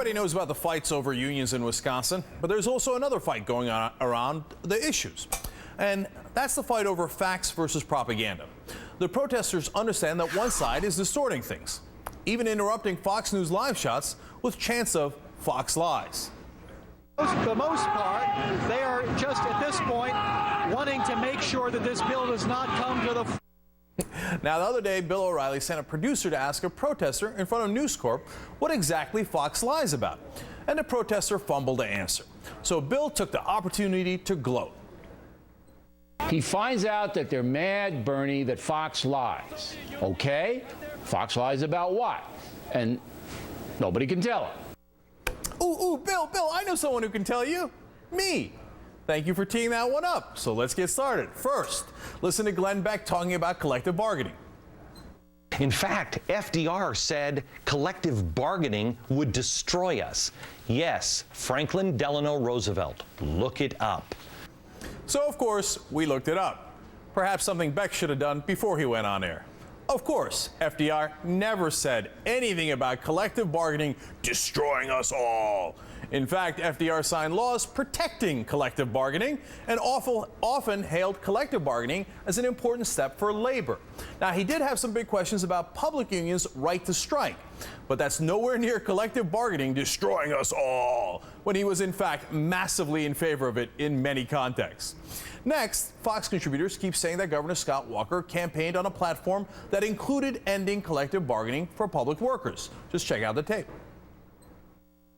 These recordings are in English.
Everybody knows about the fights over unions in Wisconsin, but there's also another fight going on around the issues. And that's the fight over facts versus propaganda. The protesters understand that one side is distorting things, even interrupting Fox News live shots with chants of Fox lies. For the most part, they are just at this point wanting to make sure that this bill does not come to the. Now, the other day, Bill O'Reilly sent a producer to ask a protester in front of News Corp what exactly Fox lies about, and the protester fumbled to answer. So Bill took the opportunity to gloat. He finds out that they're mad, Bernie, that Fox lies. Okay, Fox lies about what? And nobody can tell him. Ooh, Bill, I know someone who can tell you. Me. Thank you for teeing that one up. So let's get started. First, listen to Glenn Beck talking about collective bargaining. In fact, FDR said collective bargaining would destroy us. Yes, Franklin Delano Roosevelt. Look it up. So, of course, we looked it up. Perhaps something Beck should have done before he went on air. Of course, FDR never said anything about collective bargaining destroying us all. In fact, FDR signed laws protecting collective bargaining and often hailed collective bargaining as an important step for labor. Now, he did have some big questions about public unions' right to strike, but that's nowhere near collective bargaining destroying us all, when he was in fact massively in favor of it in many contexts. Next, Fox contributors keep saying that Governor Scott Walker campaigned on a platform that included ending collective bargaining for public workers. Just check out the tape.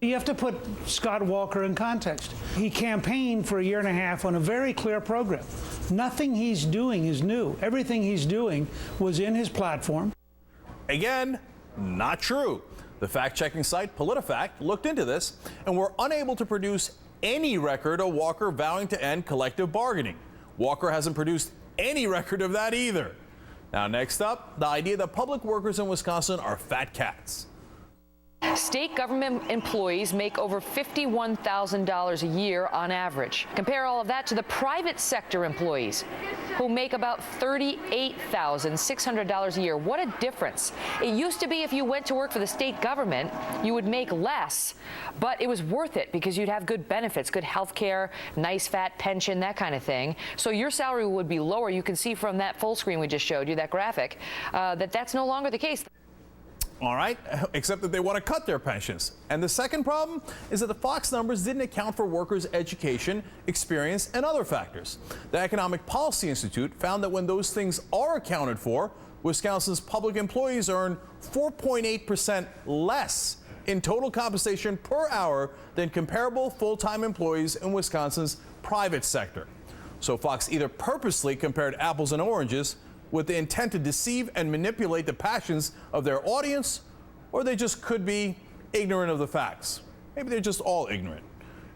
You have to put Scott Walker in context. He campaigned for a year and a half on a very clear program. Nothing he's doing is new. Everything he's doing was in his platform. Again, not true. The fact-checking site PolitiFact looked into this and were unable to produce any record of Walker vowing to end collective bargaining. Walker hasn't produced any record of that either. Now, next up, the idea that public workers in Wisconsin are fat cats. State government employees make over $51,000 a year on average. Compare all of that to the private sector employees, who make about $38,600 a year. What a difference. It used to be if you went to work for the state government, you would make less, but it was worth it because you'd have good benefits, good health care, nice fat pension, that kind of thing. So your salary would be lower. You can see from that full screen we just showed you, that graphic, that's no longer the case. All right, except that they want to cut their pensions. And the second problem is that the Fox numbers didn't account for workers' education, experience, and other factors. The Economic Policy Institute found that when those things are accounted for, Wisconsin's public employees earn 4.8% less in total compensation per hour than comparable full-time employees in Wisconsin's private sector. So Fox either purposely compared apples and oranges with the intent to deceive and manipulate the passions of their audience, or they just could be ignorant of the facts. Maybe they're just all ignorant.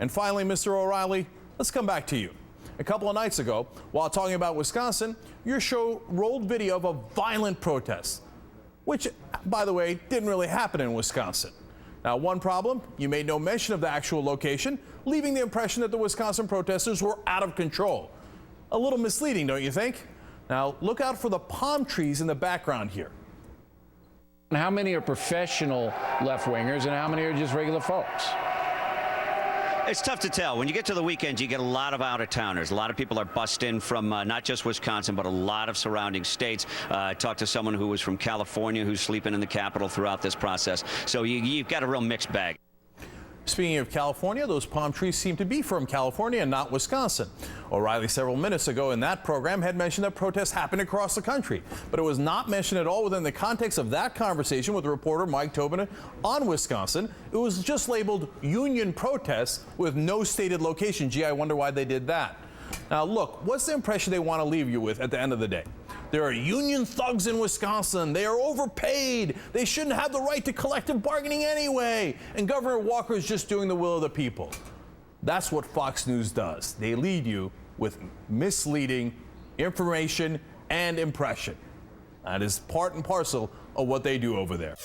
And finally, Mr. O'Reilly, let's come back to you. A couple of nights ago, while talking about Wisconsin, your show rolled video of a violent protest, which, by the way, didn't really happen in Wisconsin. Now, one problem, you made no mention of the actual location, leaving the impression that the Wisconsin protesters were out of control. A little misleading, don't you think? Now, look out for the palm trees in the background here. How many are professional left-wingers and how many are just regular folks? It's tough to tell. When you get to the weekend, you get a lot of out-of-towners. A lot of people are bussed in from not just Wisconsin, but a lot of surrounding states. I talked to someone who was from California who's sleeping in the Capitol throughout this process. So you've got a real mixed bag. Speaking of California, those palm trees seem to be from California and not Wisconsin. O'Reilly several minutes ago in that program had mentioned that protests happened across the country, but it was not mentioned at all within the context of that conversation with reporter Mike Tobin on Wisconsin. It was just labeled union protests with no stated location. Gee, I wonder why they did that. Now look, what's the impression they want to leave you with at the end of the day? There are union thugs in Wisconsin. They are overpaid. They shouldn't have the right to collective bargaining anyway. And Governor Walker is just doing the will of the people. That's what Fox News does. They lead you with misleading information and impression. That is part and parcel of what they do over there.